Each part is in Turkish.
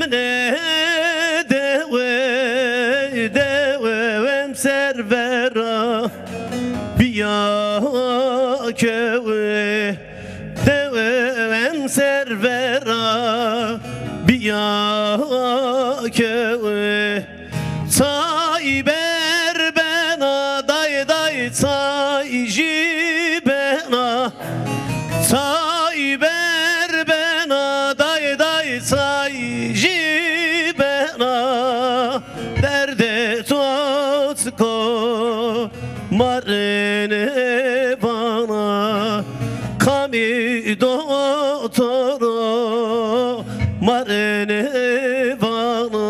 Emne devem servera biya köve devem servera biya köve say ber bena day day say jibena say ber bena day day say jibena derde tutko marene bana kami dotoro marene bana.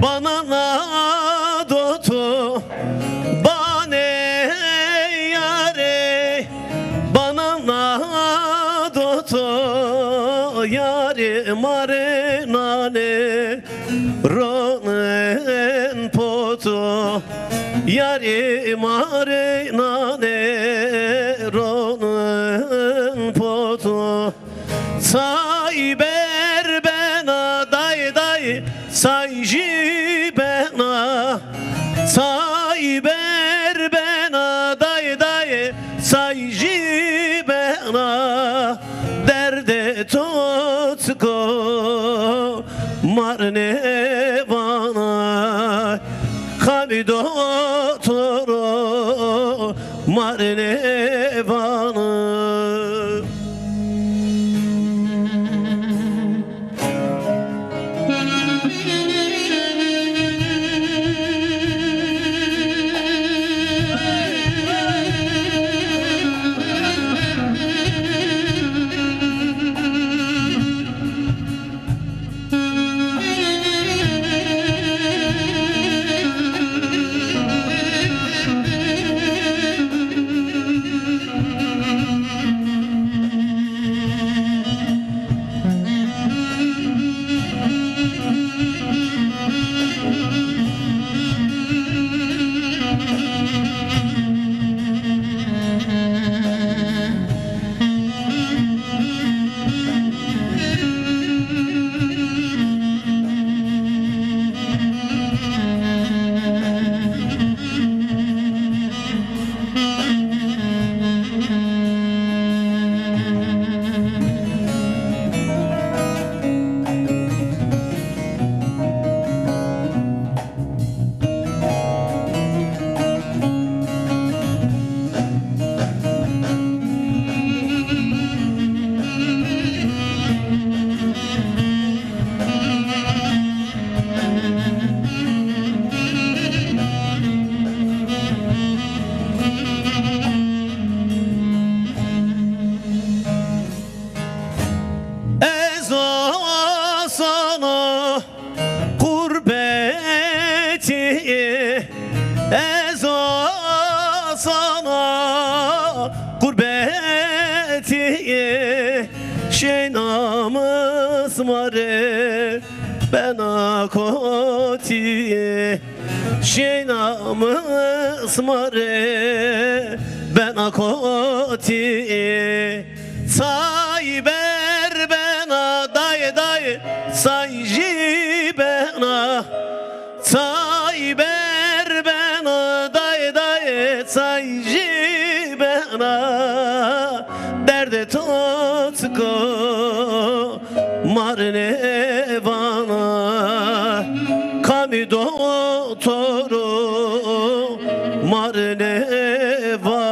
Bana na dotu bane yare bana na dotu yare mare nane ronen poto yare mare nane ronen poto say ber bena day day say jibena say ber bena day day say jibena derde tutko marne bana kamido toro marne bana. Ezo sana gurbeti şey namız mare ben akoti şey namız mare ben akoti say ber bena day day say jibena say ber bena day day say jibena derde tutko marne bana kami doktoru marne bana.